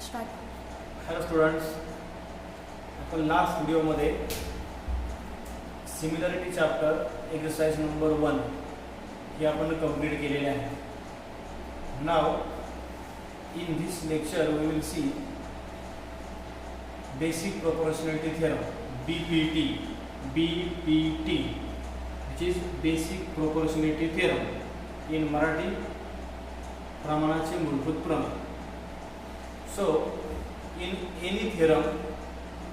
Start. Hello students, आपण last व्हिडिओमध्ये similarity chapter exercise number 1 हे आपण कंप्लीट केलेले आहे. Now in this lecture we will see basic proportionality theorem BPT which is basic proportionality theorem in Marathi प्रमाणाचे मूलभूत प्रमाण. So in any theorem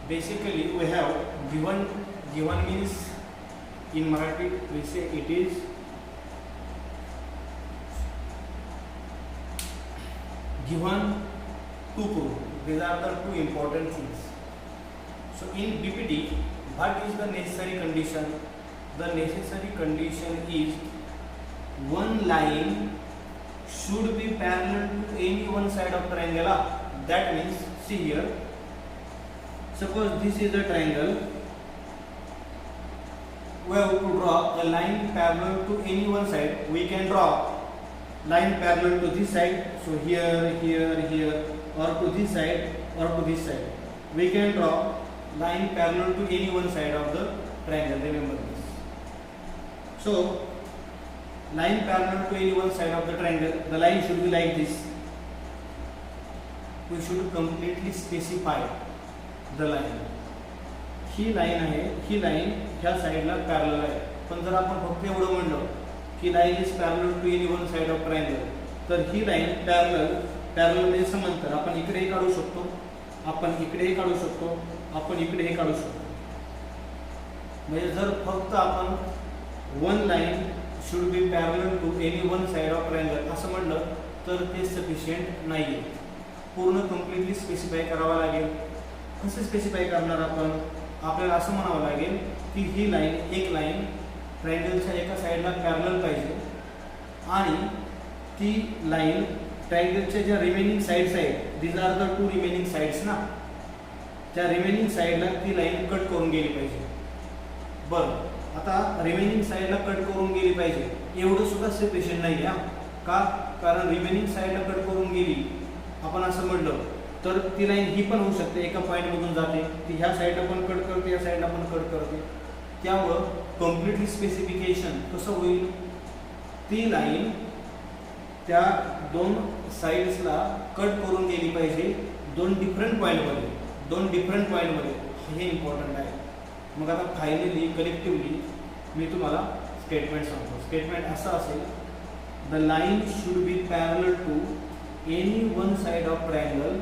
basically we have given means in Marathi we say it is given to prove. These are the two important things. So in BPT, what is the necessary condition? The necessary condition is one line should be parallel to any one side of triangle. That means, see here, suppose this is a triangle, we have to draw a line parallel to any one side. We can draw line parallel to this side, so here, or to this side, or to this side. We can draw line parallel to any one side of the triangle, remember this. So, line parallel to any one side of the triangle, the line should be like this. We should completely specify the line. He line आहे, ही line ह्या साइडला parallel आहे. पण जर आपण फक्त एवढं म्हणलं की line is parallel to any one side of triangle, तर ही लाईन पॅरलल म्हणजे समांतर. आपण इकडेही काढू शकतो, आपण इकडेही काढू शकतो, आपण इकडेही काढू शकतो. म्हणजे जर फक्त आपण one line should be parallel to any one side of triangle असं म्हणलं तर ते सफिशियंट नाहीये. पूर्ण कम्प्लिटली स्पेसिफाय करावं लागेल. कसं स्पेसिफाय करणार आपण? आपल्याला असं म्हणावं लागेल की ही लाईन, एक लाईन ट्रायंगलच्या एका साईडला पॅरलल पाहिजे आणि ती लाईन ट्रायंगलच्या ज्या रिमेनिंग साईड्स आहेत, these are the two remaining sides ना, त्या रिमेनिंग साईडला ती लाईन कट करून गेली पाहिजे. बरं, आता रिमेनिंग साईडला कट करून गेली पाहिजे एवढं सुद्धा सेपरेशन नाही आहे. का? कारण रिमेनिंग साईडला कट करून गेली आपण असं म्हणलं तर ती लाईन ही पण होऊ शकते, एका पॉईंटमधून जाते, ती ह्या साईडला पण कट करते, या साईडला पण कट करते. त्यामुळं कम्प्लिटली स्पेसिफिकेशन कसं होईल? ती लाईन त्या दोन साईड्सला कट करून गेली पाहिजे दोन डिफरंट पॉईंटमध्ये. हे इम्पॉर्टंट आहे. मग आता फायनली कलेक्टिवली मी तुम्हाला स्टेटमेंट सांगतो. स्टेटमेंट असं असेल, the line should be parallel to any one side of triangle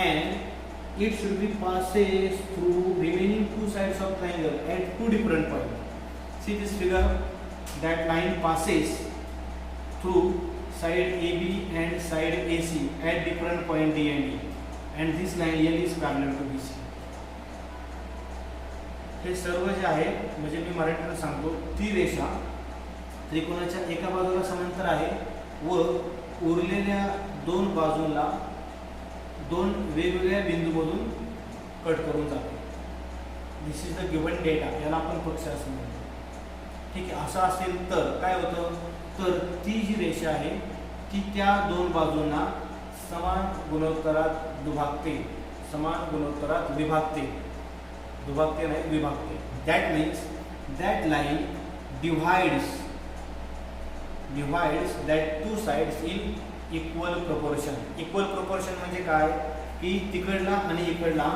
and it should be passes through remaining two sides of triangle at two different points. See this figure, that line passes through side AB and side AC at different point D and E, and this line L is parallel to BC. हे सर्व जे आहे म्हणजे मी मराठीत सांगतो, ती रेषा त्रिकोणाच्या एका बाजूला समांतर आहे व उरलेल्या दोन बाजूला दोन वेगवेगळ्या बिंदूमधून कट करून जाते. दिस इज द गिव्हन डेटा. याला आपण पक्ष असं म्हणतो. ठीक आहे. असं असेल तर काय होतं? तर ती जी रेषा आहे ती त्या दोन बाजूंना समान गुणोत्तरात विभागते. That means that line divides that two sides in equal proportion. Equal proportion म्हणजे काय? की तिकडला आणि इकडला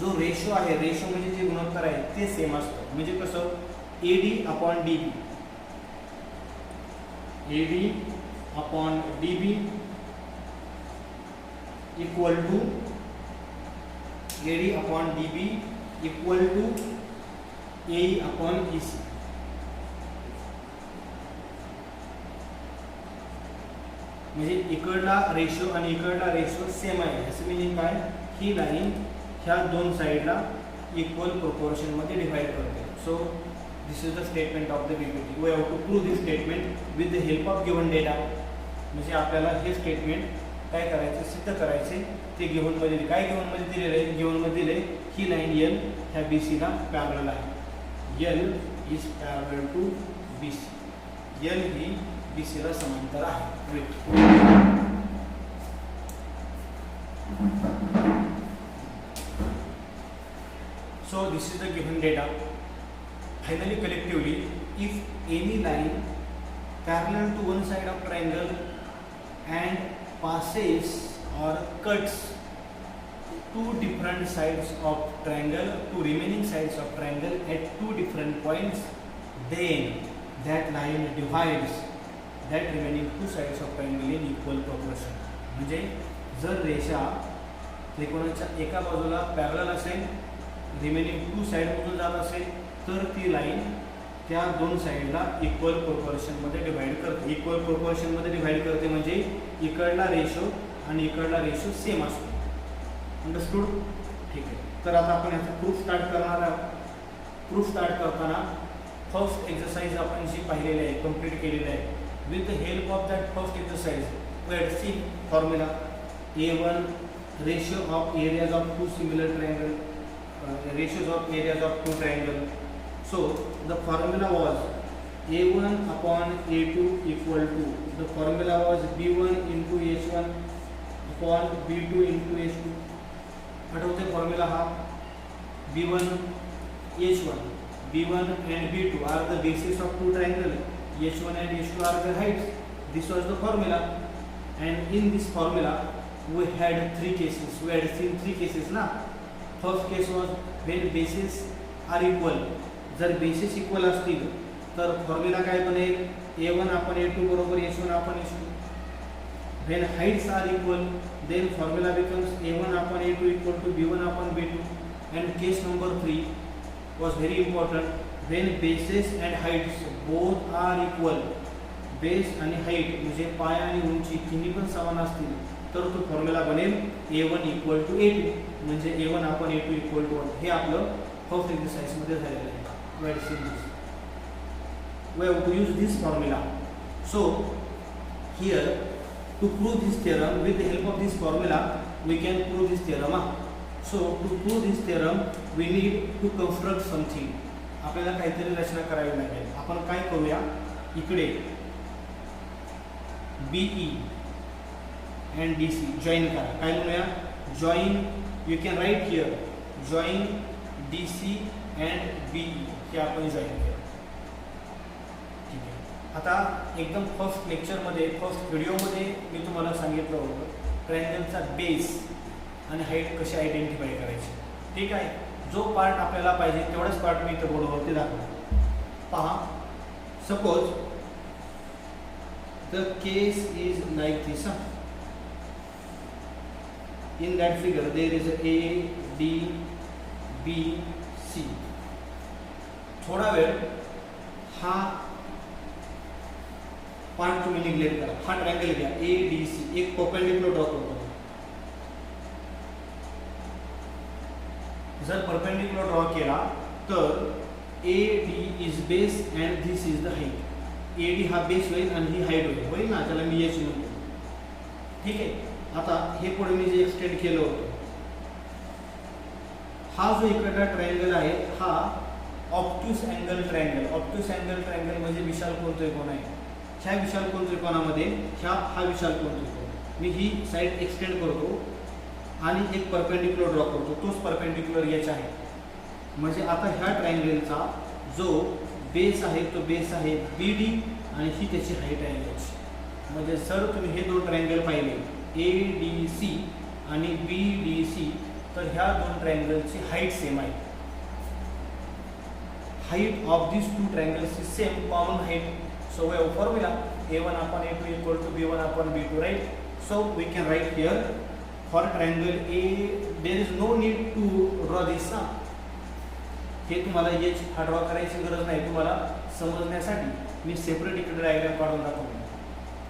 जो रेशो आहे, रेशो म्हणजे जे गुणोत्तर आहे ते सेम असतं. म्हणजे कसं? AD upon DB equal to AE upon EC. म्हणजे इकडला रेशो आणि इकडला रेशो सेम आहे. असं मिनिंग काय? ही लाईन ह्या दोन साईडला इक्वल प्रोपोर्शनमध्ये डिवाइड करते. So this is the statement of the BPT. We have to prove this statement with the help of given data. म्हणजे आपल्याला हे स्टेटमेंट काय करायचं? सिद्ध करायचे. ते गिव्हनमध्ये काय गिव्हनमध्ये दिलेलं आहे? गिव्हनमध्ये दिले ही लाईन L ह्या BC ला पॅरलल आहे. L is parallel to BC. L ही BC ला समांतर आहे. So this is the given data. Finally, collectively, if any line parallel to one side of triangle and passes or cuts two different sides of triangle, two remaining sides of triangle at two different points, then that line divides that remaining two sides of triangle in equal proportion. म्हणजे जर रेषा त्रिकोणाच्या एका बाजूला parallel असेल, remaining to साईडमधून जात असेल, तर ती लाईन त्या दोन साईडला इक्वल प्रोपोर्शनमध्ये डिवाइड करते. इक्वल प्रोपोर्शनमध्ये डिवाइड करते म्हणजे इकडला रेशो आणि इकडला रेशो सेम असतो. अंडरस्टूड? ठीक आहे. तर आता आपण याचा प्रूफ स्टार्ट करणार आहोत. प्रूफ स्टार्ट करताना फर्स्ट एक्सरसाइज आपण जी पाहिलेली आहे, कंप्लीट केलेली आहे. With the help of that first exercise we had seen formula A1 ratio of areas of two similar triangle, ratios of areas of two triangle. So the formula was A1 upon A2 equal to, the formula was B1 into H1 upon B2 into H2. आठवते formula हा B1 H1, B1 and B2 are the basis of two triangle, H1 and H2 are the heights. This was the formula, and in this formula we had three cases. We had seen three cases ना. First case was when bases are equal. जर bases equal असतील तर formula काय बनेल? A1 upon A2 बरोबर H1 upon H2. When heights are equal, then formula becomes A1 upon A2 equal to B1 upon B2. And case number 3 was very important. When bases and heights both are equal, base आणि height म्हणजे पाय आणि उंची तिन्ही पण समान असतील तर तो फॉर्म्युला बनेल A1 इक्वल टू A2 म्हणजे A1 आपण A2 इक्वल टू 1. हे आपलं फर्स्ट एक्सरसाइजमध्ये झालेलं आहे. We have seen this. We have to use this formula. So here to prove this theorem with the help of this formula we can prove this theorem. So to prove this theorem we need to construct something. आपल्याला काहीतरी रचना करावी लागेल. आपण काय करूया, इकडे BE and DC join करा. काय म्हणूया? Join, you can write here join DC and BE हे आपण जॉईन केलं. ठीक आहे. आता एकदम फर्स्ट लेक्चरमध्ये, फर्स्ट व्हिडिओमध्ये मी तुम्हाला सांगितलं होतं ट्रायंगलचा बेस आणि हाईट कशी आयडेंटिफाय करायची. ठीक आहे. जो पार्ट आपल्याला पाहिजे तेवढाच पार्ट मी इथं बोर्डवरती दाखवतो. पहा, suppose the case is like this. In that figure there is A, D, B, C. थोडा वेळ हा पार्ट तुम्ही निग्लेक्ट करा. हा ट्रायंगल घ्या ADC, एक परपेंडिक्युलर ड्रॉ करतो. जर परपेंडिक्युलर ड्रॉ केला तर AD is base and this is the height. AD हा बेस होईल आणि ही हाईट होईल ना, त्याला मी H म्हणतो. ठीक आहे. आता हे पुढे मी जे एक्सटेंड केलं होतं, हा जो इकडला ट्रायंगल आहे हा obtuse angle triangle. Obtuse angle triangle म्हणजे विशाल कोन त्रिकोण आहे. ह्या विशाल कोन त्रिकोणामध्ये हा विशाल कोन त्रिकोण मी ही साईड एक्सटेंड करतो आणि एक परपेंडिक्युलर ड्रॉ करतो. तोच परपेंडिक्युलर H आहे. म्हणजे आता ह्या ट्रायंगलचा जो बेस आहे तो बेस आहे BD आणि ही त्याची हाईट आहे H. म्हणजे जर तुम्ही हे दोन ट्रायंगल पाहिले ADC आणि BDC तर ह्या दोन ट्रायंगलची हाईट सेम आहे. Height of this two triangles is same, common height. So we have formula A1 upon A2 equal to B1 upon B2, right? So we can write here for triangle A there is no need to draw this. हे तुम्हाला H हा draw करायची गरज नाही. तुम्हाला समजण्यासाठी मी separate इकडे diagram काढून दाखवतो.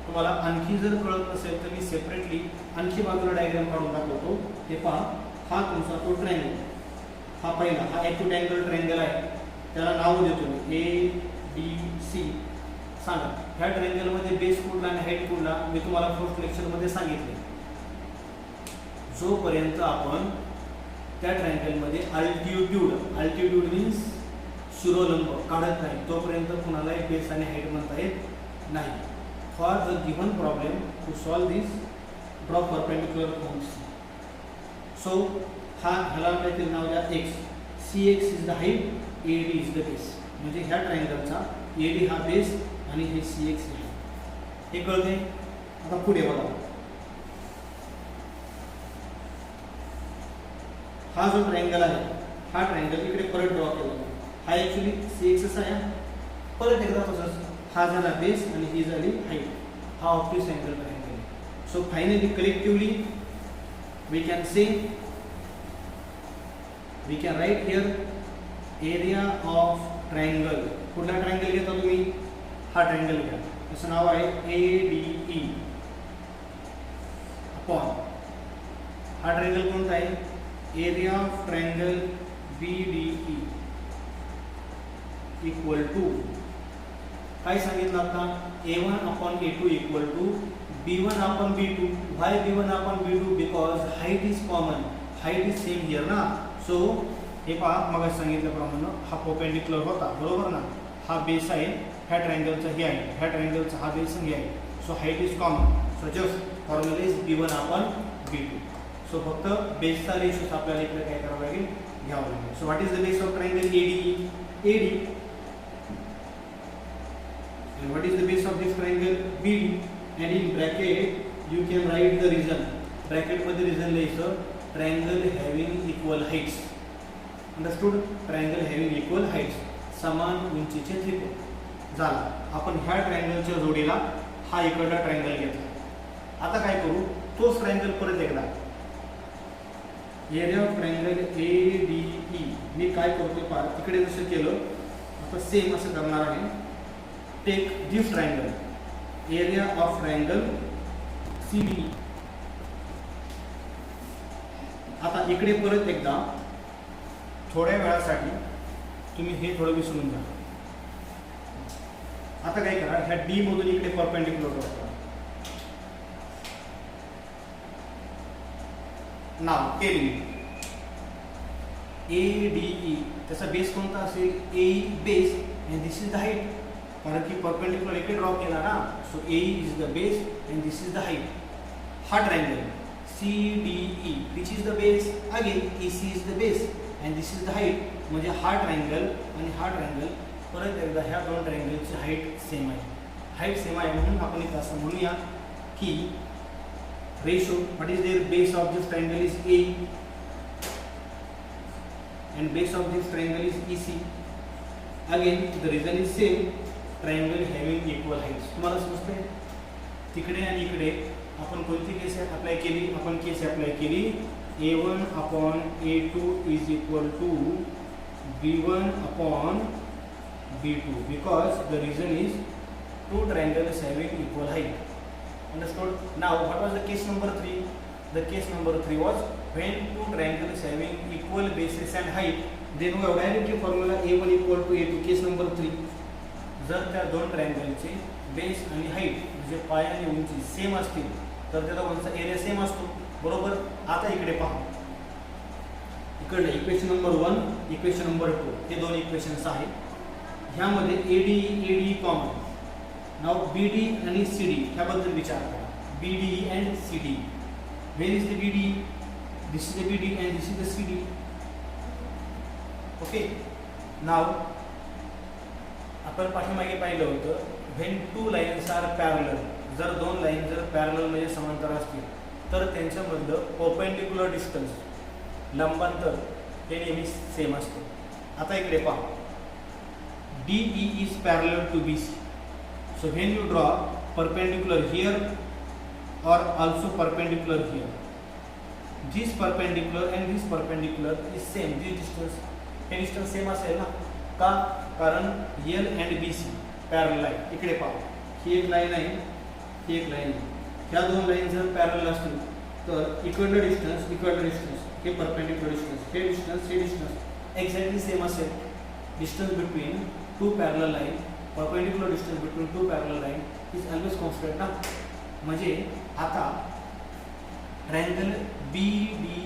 तुम्हाला आणखी जर कळत नसेल तर मी सेपरेटली आणखी बाजूला डायग्राम काढून दाखवतो. हे पहा, हा तुमचा तो ट्रायंगल, हा पहिला, हा ॲक्यूट अँगल ट्रायंगल आहे. त्याला नाव देतो मी ADC. सांगा ह्या ट्रायंगलमध्ये बेस कुठला आणि हाईट कुठला मी तुम्हाला फर्स्ट लेक्चरमध्ये सांगितले. जोपर्यंत आपण त्या ट्रायंगलमध्ये अल्टिट्यूड मीन्स शिरोलंब काढत नाही तोपर्यंत कुणालाही बेस आणि हाईट म्हणता येत नाही. For the given problem to solve this draw perpendicular points. सो हा ह्याला काहीतरी नाव द्या X. CX is the height, AD is the base. म्हणजे ह्या ट्रायंगलचा AD हा बेस आणि हे CX आहे. हे कळते. आता पुढे बघा, हा जो ट्रायंगल आहे हा ट्रायंगल इकडे परत ड्रॉ केला. हा ऍक्च्युली CX आहे. परत एकदा तसंच, हा झाला बेस आणि ही झाली हाईट. हा obtuse angle triangle. So finally collectively we can say, we can write here area of triangle. कुठला ट्रायंगल घेता तुम्ही? हा ट्रायंगल घ्या. त्याचं नाव आहे ADE अपॉन हा ट्रायंगल कोणता आहे? Area of triangle BDE equal to काय सांगितलं आता? A1 upon A2 equal to B1 upon B2. Why B1 upon B2? Because height is common, height is same here ना. सो हे पहा, मग सांगितल्याप्रमाणे हा परपेंडिक्युलर होता, बरोबर ना. हा बेस आहे, ह्या ट्रायंगलचा हे आहे, ह्या ट्रायंगलचा हा बेस हे आहे. So height is common. So just formula is B1 upon B2. So फक्त बेसचा रेशो आपल्याला इकडे काय करावं लागेल? घ्यावं लागेल. So what is the base of triangle ADE? AD. And what is the base of this triangle? BD. And in bracket you can write the region. Bracket मध्ये region लिहायचं, triangle having equal heights. Understood? Triangle having equal heights. समान उंचीचे त्रिकोण. झाला. आपण ह्या ट्रायंगलच्या जोडीला हा इकडला ट्रायंगल घेतला. आता काय करू? तोच ट्रायंगल परत एकदा. Area of triangle ADE. मी काय करतो पहा, तिकडे जसं केलं आता सेम असं करणार आहे. Take this triangle, area of triangle CBE. आता इकडे परत एकदा थोड्या वेळासाठी तुम्ही हे थोडं विसरून जा. आता काय करा, ह्या D मधून इकडे परपेंडिक्युलर ड्रॉ करा. नाव केली ADE. त्याचा बेस कोणता असेल? AE बेस आणि दिस इज द हाईट. कारण की परपेंडिक्युलर इकडे ड्रॉ केला ना. So AE is the base and this is the height. हा triangle CDE which is the base, again EC is the base and this is the height. म्हणजे हा triangle आणि हा ट्रायंगल परत एकदा ह्या दोन ट्रायंगलची हाईट सेम आहे. हाईट सेम आहे म्हणून आपण इथं असं म्हणूया की ratio, what is their base of this triangle is AE and base of this triangle is EC. Again the reason is same, triangle having equal heights. तुम्हाला समजतंय? तिकडे आणि इकडे आपण कोणती केस अप्लाय केली? आपण केस अप्लाय केली A1 upon A2 is equal to B1 upon B2 because the reason is two triangles having equal height. Understood? Now what was the case number 3? The case number 3 was when two triangles having equal bases and height, then we have directly formula A1 equal to A2. Case number 3, जर त्या दोन ट्रायंगलचे base आणि height म्हणजे पाय आणि उंची same असतील तर त्याचा कोणता एरिया सेम असतो, बरोबर. आता इकडे पहा, इकडे इक्वेशन नंबर 1, इक्वेशन नंबर 2 हे दोन इक्वेशन्स आहेत. ह्यामध्ये ADE कॉमन. नाव BD आणि CD ह्याबद्दल विचार करा. BDE and CD. Where is the BD? This is the BD and this is the CD. Okay. Now आपण पाठीमागे पाहिलं होतं when two lines are parallel. जर दोन लाईन जर पॅरलल म्हणजे समांतर असतील तर त्यांच्यामधलं परपेंडिक्युलर डिस्टन्स, लंबांतर हे नेहमी सेम असते. आता इकडे पहा, DE is parallel to BC. So when you draw perpendicular here or also perpendicular here, this perpendicular and this perpendicular is same. This distance, हे distance same असेल ना. का? कारण L and BC पॅरलल आहे. इकडे पहा, ही एक लाईन आहे, ही एक लाईन आहे. ह्या दोन लाईन जर पॅरलल असतील तर इकडलं डिस्टन्स हे परपेंडिक्युलर डिस्टन्स, हे डिस्टन्स एक्झॅक्टली सेम असेल. Distance between two parallel line, perpendicular distance between two parallel line is always constant ना. म्हणजे आता ट्रायंगल BDE